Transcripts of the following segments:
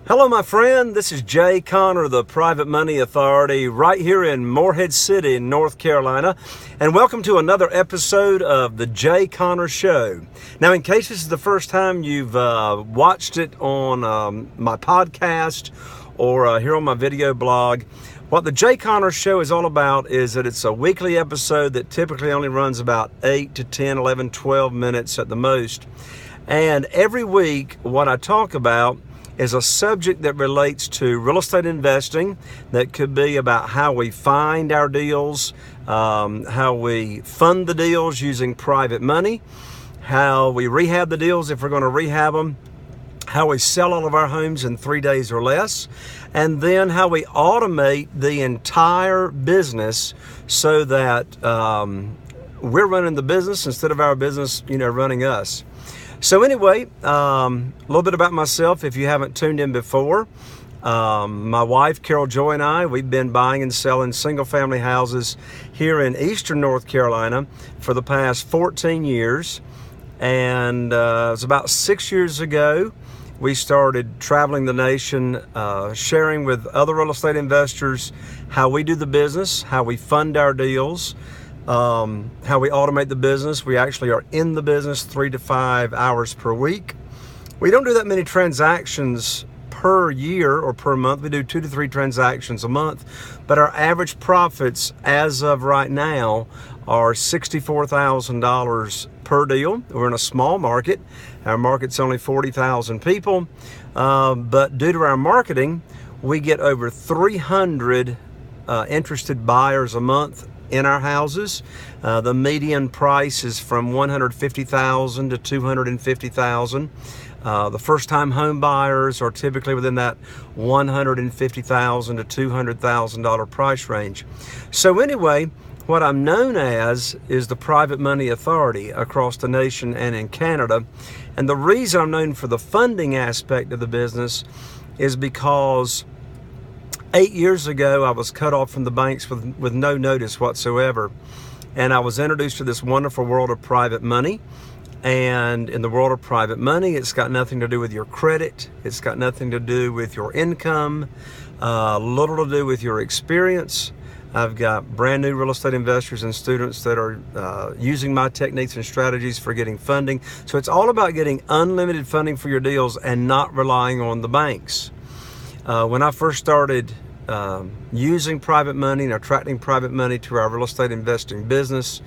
Hello, my friend. This is Jay Conner, the Private Money Authority, right here in Morehead City, North Carolina. And welcome to another episode of the Jay Conner Show. Now, in case this is the first time you've watched it on my podcast or here on my video blog, what the Jay Conner Show is all about is that it's a weekly episode that typically only runs about 8 to 10, 11, 12 minutes at the most. And every week, what I talk about is a subject that relates to real estate investing. That could be about how we find our deals, how we fund the deals using private money, how we rehab the deals if we're going to rehab them, how we sell all of our homes in 3 days or less, and then how we automate the entire business so that we're running the business instead of our business, running us. So anyway, a little bit about myself if you haven't tuned in before. My wife, Carol Joy, and I, we've been buying and selling single-family houses here in eastern North Carolina for the past 14 years. And it was about 6 years ago, we started traveling the nation, sharing with other real estate investors how we do the business, how we fund our deals, how we automate the business. We actually are in the business 3 to 5 hours per week. We don't do that many transactions per year or per month. We do 2 to 3 transactions a month, but our average profits as of right now are $64,000 per deal. We're in a small market. Our market's only 40,000 people, but due to our marketing, we get over 300 interested buyers a month in our houses. The median price is from $150,000 to $250,000. The first-time home buyers are typically within that $150,000 to $200,000 price range. So anyway, what I'm known as is the Private Money Authority across the nation and in Canada. And the reason I'm known for the funding aspect of the business is because 8 years ago, I was cut off from the banks with no notice whatsoever. And I was introduced to this wonderful world of private money. And in the world of private money, it's got nothing to do with your credit. It's got nothing to do with your income, little to do with your experience. I've got brand new real estate investors and students that are using my techniques and strategies for getting funding. So it's all about getting unlimited funding for your deals and not relying on the banks. When I first started using private money and attracting private money to our real estate investing business,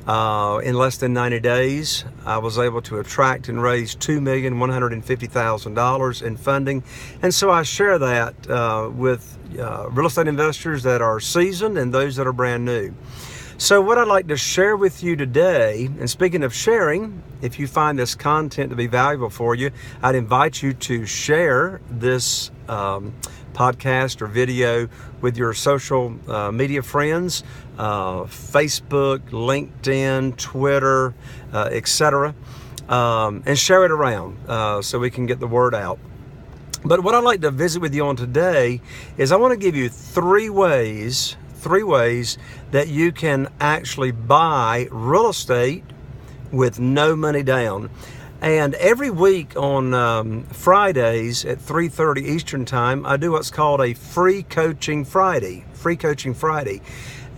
in less than 90 days, I was able to attract and raise $2,150,000 in funding. And so I share that with real estate investors that are seasoned and those that are brand new. So what I'd like to share with you today, and speaking of sharing, if you find this content to be valuable for you, I'd invite you to share this podcast or video with your social media friends, Facebook, LinkedIn, Twitter, etc., and share it around so we can get the word out. But what I'd like to visit with you on today is I want to give you three ways that you can actually buy real estate with no money down. And every week on Fridays at 3:30 Eastern Time, I do what's called a Free Coaching Friday.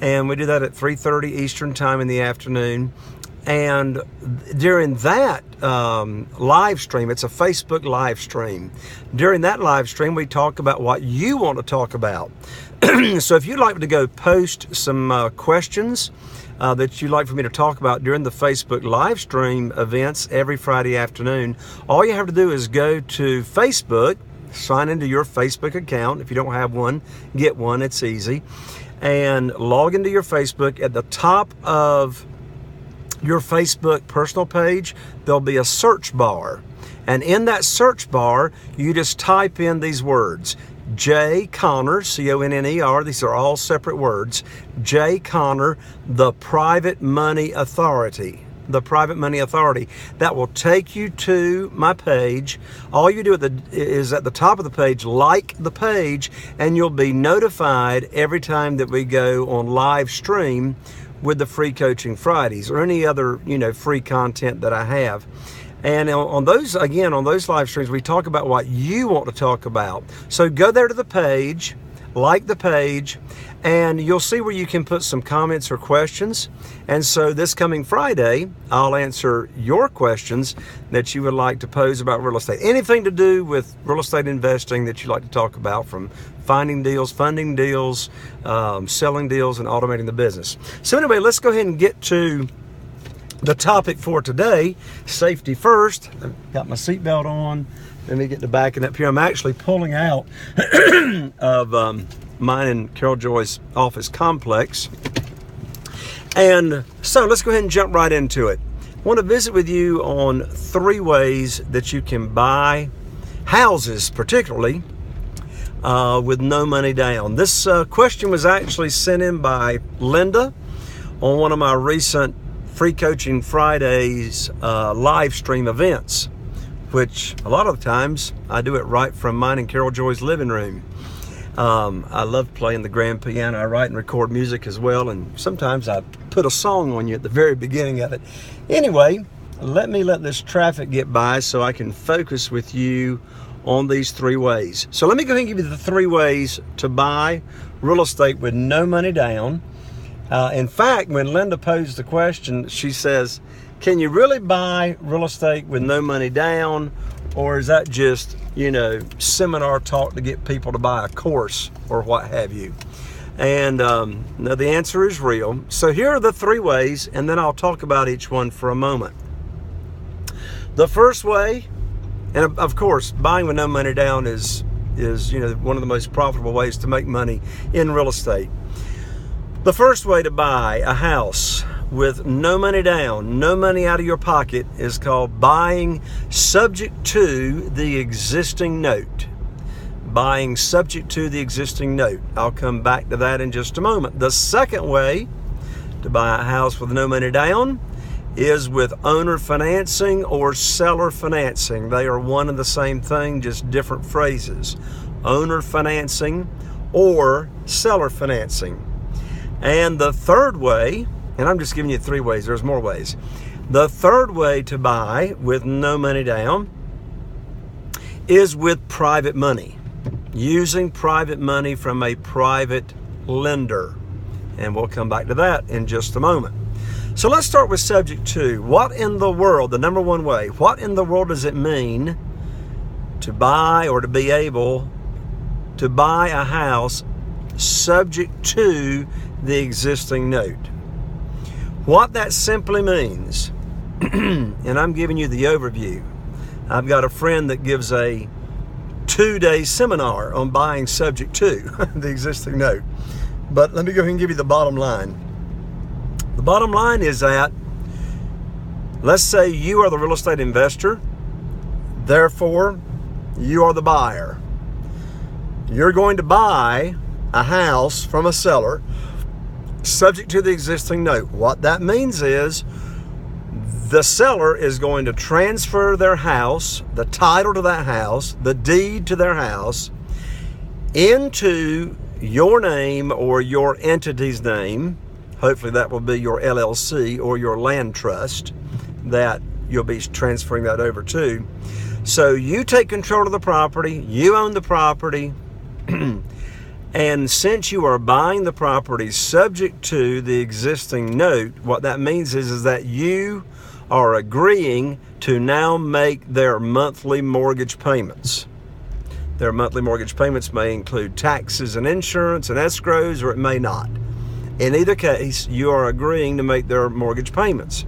And we do that at 3:30 Eastern Time in the afternoon. And during that live stream, it's a Facebook live stream. During that live stream, we talk about what you want to talk about. So if you'd like to go post some questions that you'd like for me to talk about during the Facebook live stream events every Friday afternoon, all you have to do is go to Facebook, sign into your Facebook account. If you don't have one, get one. It's easy. And log into your Facebook. At the top of your Facebook personal page, there'll be a search bar. And in that search bar, you just type in these words: Jay Conner, C-O-N-N-E-R, these are all separate words, Jay Conner, the Private Money Authority. The Private Money Authority. That will take you to my page. All you do is at the top of the page, like the page, and you'll be notified every time that we go on live stream with the Free Coaching Fridays or any other, free content that I have. And on those live streams, we talk about what you want to talk about. So go there to the page, like the page, and you'll see where you can put some comments or questions. And so this coming Friday, I'll answer your questions that you would like to pose about real estate. Anything to do with real estate investing that you'd like to talk about, from finding deals, funding deals, selling deals, and automating the business. So anyway, let's go ahead and get to the topic for today. Safety first. I've got my seatbelt on. Let me get to backing up here. I'm actually pulling out of mine and Carol Joy's office complex. And so let's go ahead and jump right into it. I want to visit with you on 3 ways that you can buy houses, particularly with no money down. This question was actually sent in by Linda on one of my recent Free Coaching Fridays live stream events, which a lot of the times I do it right from mine and Carol Joy's living room. I love playing the grand piano. I write and record music as well, and sometimes I put a song on you at the very beginning of it. Anyway, let this traffic get by so I can focus with you on these 3 ways. So let me go ahead and give you the 3 ways to buy real estate with no money down. In fact, when Linda posed the question, she says, can you really buy real estate with no money down? Or is that just, seminar talk to get people to buy a course or what have you? And no, the answer is real. So here are the 3 ways, and then I'll talk about each one for a moment. The first way, and of course, buying with no money down is one of the most profitable ways to make money in real estate. The first way to buy a house with no money down, no money out of your pocket, is called buying subject to the existing note. Buying subject to the existing note. I'll come back to that in just a moment. The second way to buy a house with no money down is with owner financing or seller financing. They are one and the same thing, just different phrases. Owner financing or seller financing. And the third way, and I'm just giving you 3 ways, there's more ways. The third way to buy with no money down is with private money, using private money from a private lender. And we'll come back to that in just a moment. So let's start with subject to. What in the world, the number 1 way, what in the world does it mean to buy or to be able to buy a house subject to the existing note? What that simply means, and I'm giving you the overview. I've got a friend that gives a 2-day seminar on buying subject to the existing note. But let me go ahead and give you the bottom line. The bottom line is that, let's say you are the real estate investor, therefore you are the buyer. You're going to buy a house from a seller subject to the existing note. What that means is the seller is going to transfer their house, the title to that house, the deed to their house, into your name or your entity's name. Hopefully that will be your LLC or your land trust that you'll be transferring that over to. So you take control of the property, you own the property, and since you are buying the property subject to the existing note, what that means is that you are agreeing to now make their monthly mortgage payments. Their monthly mortgage payments may include taxes and insurance and escrows, or it may not. In either case, you are agreeing to make their mortgage payments.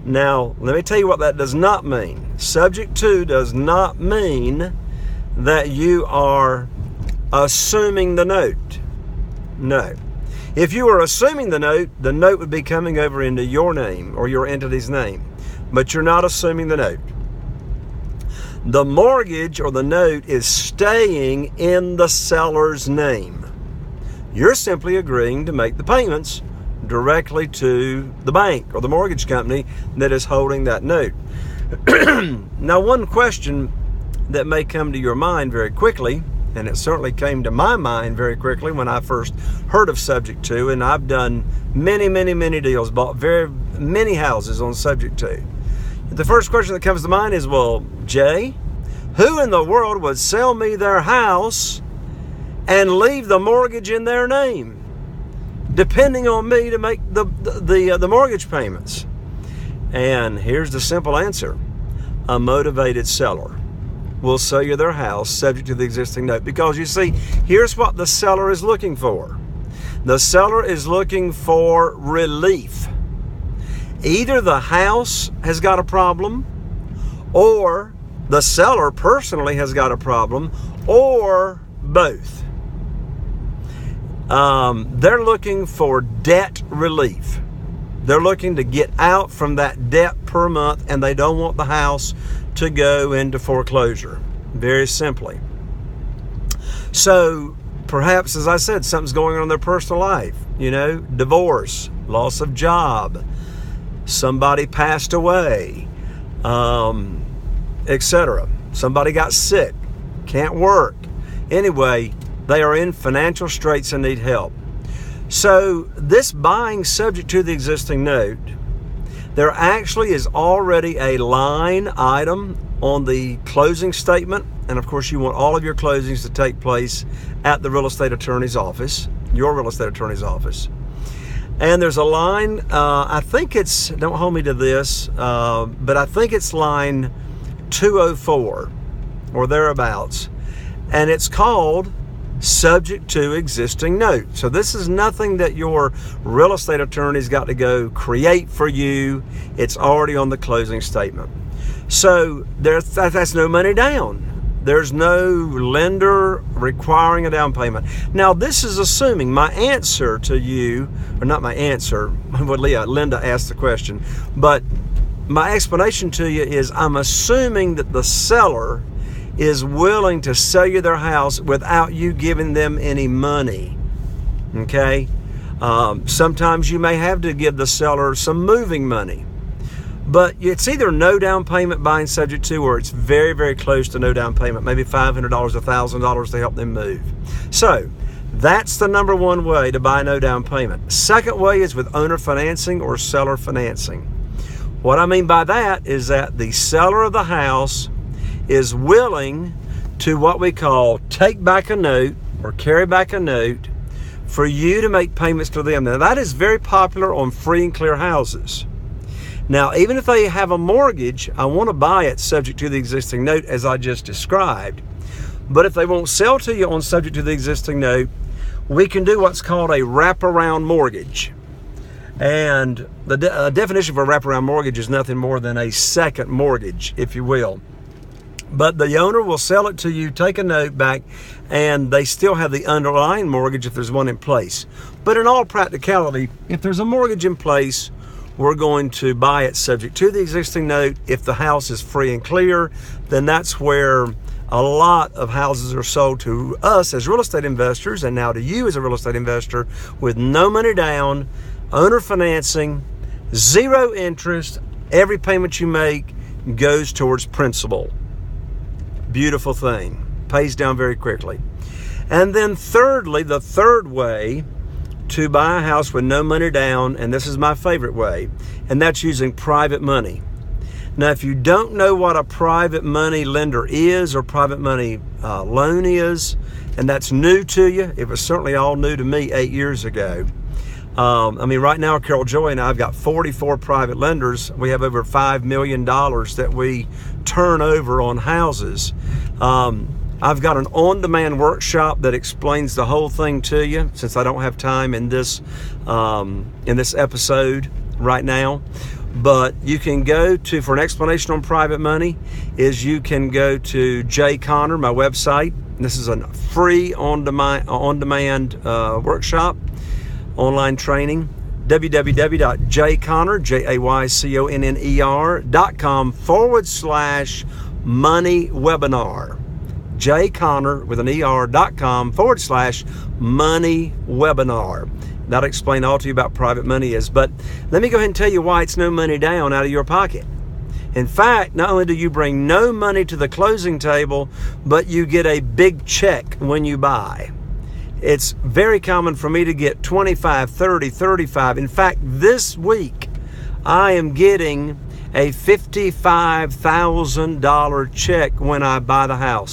Now, let me tell you what that does not mean. Subject to does not mean that you are assuming the note. No. If you were assuming the note would be coming over into your name or your entity's name, but you're not assuming the note. The mortgage or the note is staying in the seller's name. You're simply agreeing to make the payments directly to the bank or the mortgage company that is holding that note. Now, one question that may come to your mind very quickly, and it certainly came to my mind very quickly when I first heard of subject to, and I've done many deals, bought very many houses on subject to. The first question that comes to mind is, well, Jay, who in the world would sell me their house and leave the mortgage in their name, depending on me to make the mortgage payments? And here's the simple answer. A motivated seller will sell you their house subject to the existing note. Because you see, here's what the seller is looking for. The seller is looking for relief. Either the house has got a problem, or the seller personally has got a problem, or both. They're looking for debt relief. They're looking to get out from that debt per month, and they don't want the house to go into foreclosure, very simply. So perhaps, as I said, something's going on in their personal life, divorce, loss of job, somebody passed away, etc. Somebody got sick, can't work. Anyway, they are in financial straits and need help. So this buying subject to the existing note, there actually is already a line item on the closing statement. And of course, you want all of your closings to take place at the real estate attorney's office, your real estate attorney's office. And there's a line, I think it's, don't hold me to this, but I think it's line 204 or thereabouts. And it's called subject to existing note. So this is nothing that your real estate attorney's got to go create for you. It's already on the closing statement. So that's no money down. There's no lender requiring a down payment. Now, this is assuming my answer to you, or not my answer, Linda asked the question, but my explanation to you is I'm assuming that the seller is willing to sell you their house without you giving them any money. Okay? Sometimes you may have to give the seller some moving money. But it's either no down payment buying subject to, or it's very, very close to no down payment, maybe $500, $1,000 to help them move. So that's the number one way to buy no down payment. Second way is with owner financing or seller financing. What I mean by that is that the seller of the house is willing to what we call take back a note or carry back a note for you to make payments to them. Now, that is very popular on free and clear houses. Now, even if they have a mortgage, I want to buy it subject to the existing note as I just described. But if they won't sell to you on subject to the existing note, we can do what's called a wraparound mortgage. And the definition for a wraparound mortgage is nothing more than a second mortgage, if you will. But the owner will sell it to you, take a note back, and they still have the underlying mortgage if there's one in place. But in all practicality, if there's a mortgage in place, we're going to buy it subject to the existing note. If the house is free and clear, then that's where a lot of houses are sold to us as real estate investors, and now to you as a real estate investor, with no money down, owner financing, zero interest. Every payment you make goes towards principal. Beautiful thing. Pays down very quickly. And then thirdly, the third way to buy a house with no money down, and this is my favorite way, and that's using private money. Now, if you don't know what a private money lender is or private money loan is, and that's new to you, it was certainly all new to me 8 years ago. Right now, Carol Joy and I have got 44 private lenders. We have over $5 million that we turn over on houses. I've got an on-demand workshop that explains the whole thing to you, since I don't have time in this episode right now. But you can go to, for an explanation on private money, you can go to Jay Conner, my website. This is a free on-demand workshop, online training. www.jayconner.com/money webinar. jayconner.com/money webinar. That'll explain all to you about private money is. But let me go ahead and tell you why it's no money down out of your pocket. In fact, not only do you bring no money to the closing table, but you get a big check when you buy. It's very common for me to get 25, 30, 35. In fact, this week I am getting a $55,000 check when I buy the house.